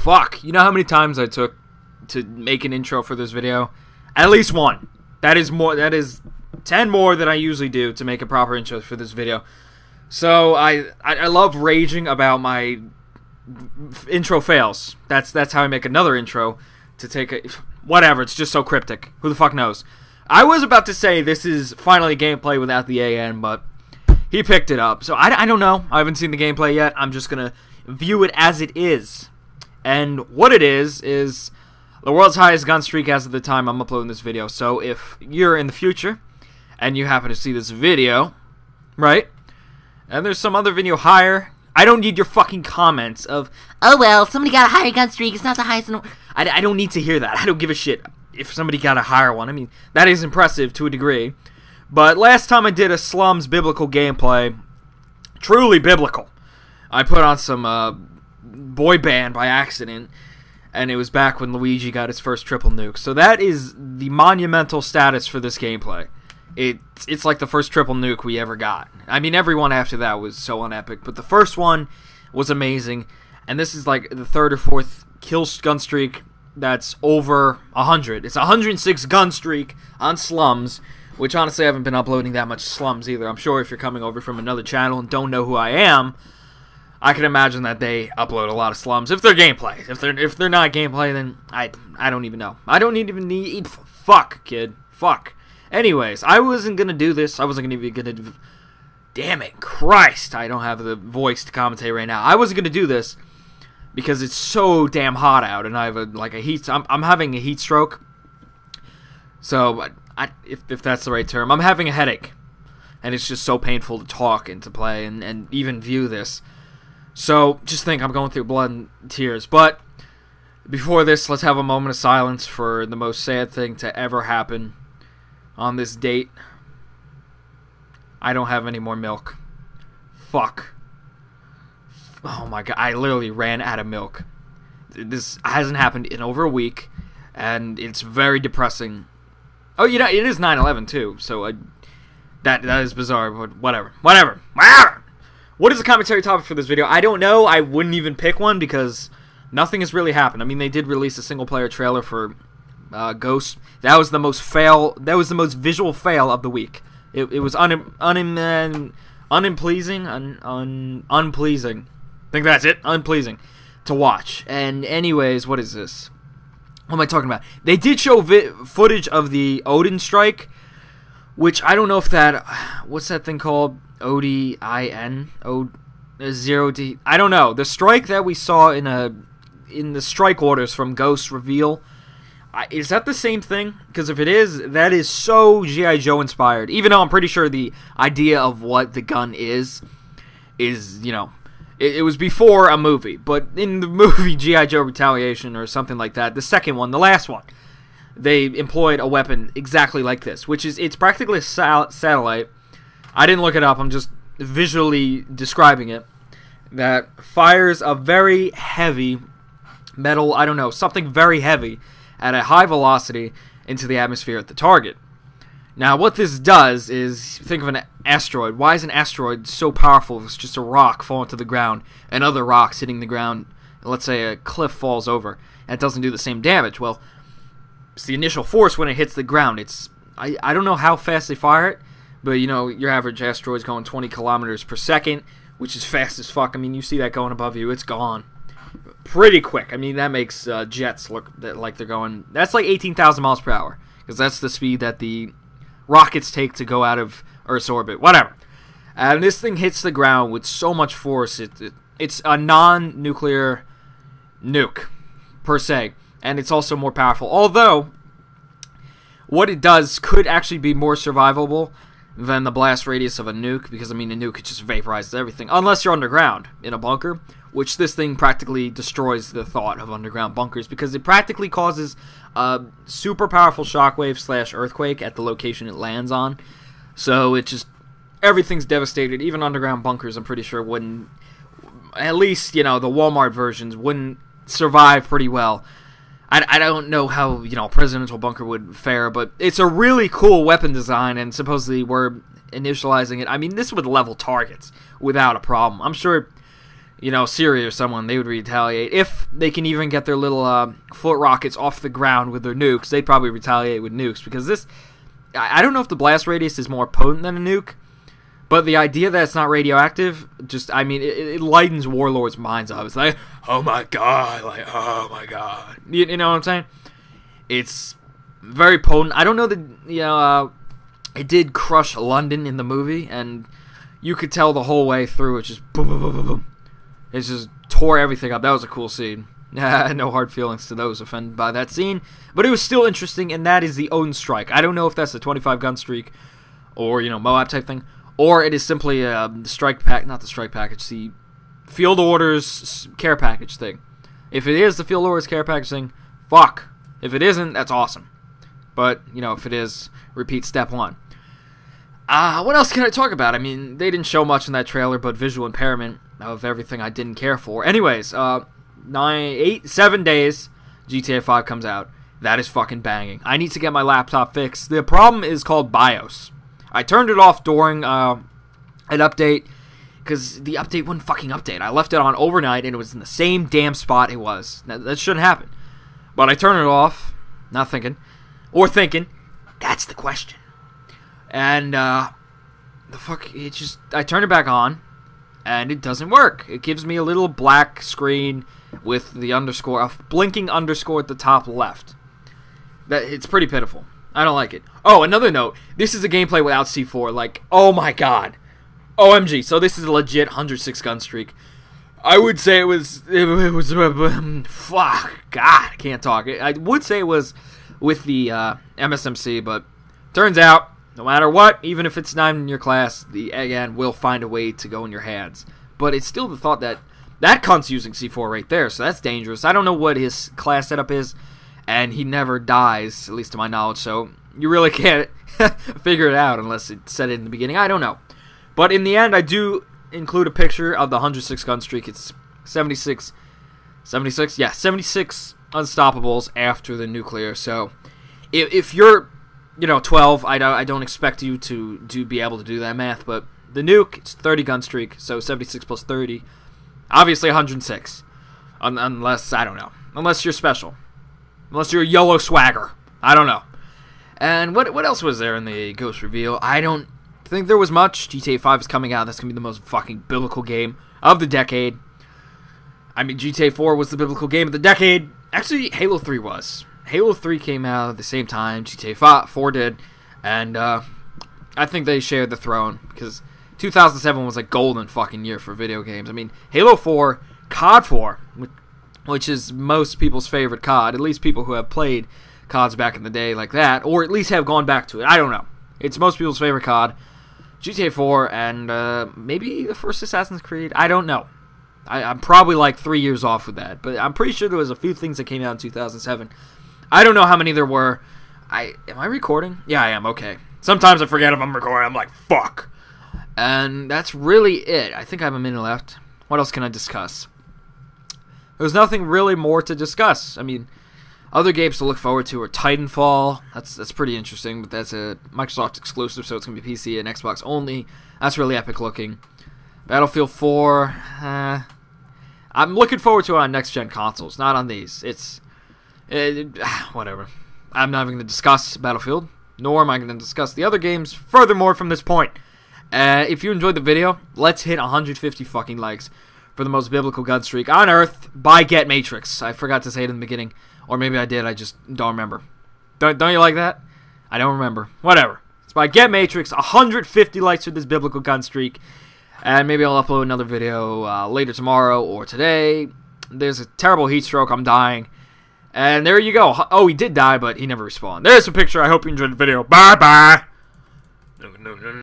fuck. You know how many times I took to make an intro for this video? At least one. That is 10 more than I usually do to make a proper intro for this video. So I love raging about my intro fails. That's how I make another intro to take a... Whatever, it's just so cryptic. Who the fuck knows? I was about to say this is finally gameplay without the AN, but he picked it up. So I don't know. I haven't seen the gameplay yet. I'm just going to view it as it is. And what it is the world's highest gun streak as of the time I'm uploading this video. So if you're in the future and you happen to see this video, right, and there's some other video higher, I don't need your fucking comments of, oh well, somebody got a higher gun streak, it's not the highest in the... I don't need to hear that. I don't give a shit if somebody got a higher one. I mean, that is impressive to a degree. But last time I did a Slums biblical gameplay, truly biblical, I put on some boy band by accident, and it was back when Luigi got his first triple nuke. So that is the monumental status for this gameplay. It's like the first triple nuke we ever got. I mean, everyone after that was so unepic, but the first one was amazing, and this is like the third or fourth kill gun streak that's over 100. It's a 106 gun streak on Slums, which honestly I haven't been uploading that much Slums either. I'm sure if you're coming over from another channel and don't know who I am, I can imagine that they upload a lot of Slums if they're gameplay. If they're not gameplay, then I don't even know. I don't even need... Fuck, kid. Fuck. Anyways, I wasn't gonna do this. I wasn't even gonna... Damn it, Christ! I don't have the voice to commentate right now. I wasn't gonna do this because it's so damn hot out, and I have a heat... I'm having a heat stroke. So, if that's the right term, I'm having a headache, and it's just so painful to talk and to play and even view this. So, just think I'm going through blood and tears. But before this, let's have a moment of silence for the most sad thing to ever happen on this date. I don't have any more milk. Fuck. Oh my god, I literally ran out of milk. This hasn't happened in over a week, and it's very depressing. Oh, you know, it is 9/11 too, so that is bizarre, but whatever. Whatever. What is the commentary topic for this video? I don't know. I wouldn't even pick one because nothing has really happened. I mean, they did release a single-player trailer for Ghost. That was the most visual fail of the week. It was unpleasing. I think that's it. Unpleasing to watch. And anyways, what is this? What am I talking about? They did show footage of the Odin strike, which I don't know if that... What's that thing called? ODIN? O0D... I don't know. The strike that we saw in the strike orders from Ghost reveal... Is that the same thing? Because if it is, that is so G.I. Joe inspired. Even though I'm pretty sure the idea of what the gun is, you know, it was before a movie. But in the movie G.I. Joe Retaliation or something like that, the second one, the last one, they employed a weapon exactly like this, which is, it's practically a satellite. I didn't look it up, I'm just visually describing it, that fires a very heavy metal, I don't know, something very heavy at a high velocity into the atmosphere at the target. Now, what this does is, think of an asteroid. Why is an asteroid so powerful if it's just a rock falling to the ground and other rocks hitting the ground? Let's say a cliff falls over and it doesn't do the same damage. Well, it's the initial force when it hits the ground. I don't know how fast they fire it, but you know, your average asteroid's going 20 kilometers per second, which is fast as fuck. I mean, you see that going above you, it's gone pretty quick. I mean, that makes jets look like they're going... That's like 18,000 miles per hour, because that's the speed that the rockets take to go out of Earth's orbit. Whatever. And this thing hits the ground with so much force. It's a non-nuclear nuke, per se, and it's also more powerful. Although, what it does could actually be more survivable than the blast radius of a nuke, because, I mean, a nuke, it just vaporizes everything, unless you're underground in a bunker, which this thing practically destroys the thought of underground bunkers, because it practically causes a super powerful shockwave / earthquake at the location it lands on. So it just, everything's devastated. Even underground bunkers, I'm pretty sure, wouldn't, at least, you know, the Walmart versions wouldn't survive pretty well. I don't know how, you know, a presidential bunker would fare, but it's a really cool weapon design, and supposedly we're initializing it. I mean, this would level targets without a problem. I'm sure you know, Syria or someone, they would retaliate. If they can even get their little foot rockets off the ground with their nukes, they'd probably retaliate with nukes. Because this, I don't know if the blast radius is more potent than a nuke, but the idea that it's not radioactive, just, I mean, it lightens warlords' minds up. It's like, oh my god, like, oh my god. You know what I'm saying? It's very potent. I don't know that, you know, it did crush London in the movie, and you could tell the whole way through, it just boom, boom, boom, boom, boom. It just tore everything up. That was a cool scene. No hard feelings to those offended by that scene, but it was still interesting, and that is the Gunstreak. I don't know if that's the 25 gun streak, or, you know, Moab type thing, or it is simply the strike pack, not the strike package, the field orders care package thing. If it is the field orders care package thing, fuck. If it isn't, that's awesome. But, you know, if it is, repeat step one. What else can I talk about? I mean, they didn't show much in that trailer, but visual impairment of everything I didn't care for. Anyways, 7 days, GTA 5 comes out. That is fucking banging. I need to get my laptop fixed. The problem is called BIOS. I turned it off during an update, because the update wouldn't fucking update. I left it on overnight, and it was in the same damn spot it was. That shouldn't happen. But I turned it off, not thinking, or thinking, that's the question. And, I turn it back on, and it doesn't work. It gives me a little black screen with the underscore, a blinking underscore at the top left. It's pretty pitiful. I don't like it. Oh, another note. This is a gameplay without C4. Like, oh my god. OMG. So this is a legit 106 gun streak. I would say it was fuck. God, I can't talk. I would say it was with the Msmc, but turns out, no matter what, even if it's not in your class, the again will find a way to go in your hands. But it's still the thought that that cunt's using C4 right there, so that's dangerous. I don't know what his class setup is, and he never dies, at least to my knowledge, so you really can't figure it out unless it said it in the beginning. I don't know. But in the end, I do include a picture of the 106 gun streak. It's 76? Yeah, 76 unstoppables after the nuclear. So if you're, you know, 12, I don't expect you to be able to do that math, but the nuke, it's 30 gun streak, so 76 plus 30, obviously 106. Unless, I don't know, unless you're special. Unless you're a YOLO swagger. I don't know. And what else was there in the Ghost reveal? I don't think there was much. GTA 5 is coming out. That's going to be the most fucking biblical game of the decade. I mean, GTA 4 was the biblical game of the decade. Actually, Halo 3 was. Halo 3 came out at the same time GTA 4 did. And I think they shared the throne. Because 2007 was a golden fucking year for video games. I mean, Halo 4, COD 4, which is most people's favorite COD. At least people who have played CODs back in the day like that. Or at least have gone back to it. I don't know. It's most people's favorite COD. GTA 4 and maybe the first Assassin's Creed. I don't know. I'm probably like 3 years off with that. But I'm pretty sure there was a few things that came out in 2007. I don't know how many there were. Am I recording? Yeah, I am. Okay. Sometimes I forget if I'm recording. I'm like, fuck. And that's really it. I think I have a minute left. What else can I discuss? There's nothing really more to discuss. I mean, other games to look forward to are Titanfall. That's pretty interesting, but that's a Microsoft exclusive, so it's going to be PC and Xbox only. That's really epic looking. Battlefield 4, I'm looking forward to it on next-gen consoles, not on these. Whatever. I'm not even going to discuss Battlefield, nor am I going to discuss the other games furthermore from this point. If you enjoyed the video, let's hit 150 fucking likes for the most biblical gun streak on Earth by Get Matrix. I forgot to say it in the beginning. Or maybe I did, I just don't remember. Don't you like that? I don't remember. Whatever. It's by Get Matrix. 150 likes for this biblical gun streak. And maybe I'll upload another video later tomorrow or today. There's a terrible heat stroke. I'm dying. And there you go. Oh, he did die, but he never respawned. There's a picture. I hope you enjoyed the video. Bye-bye. No.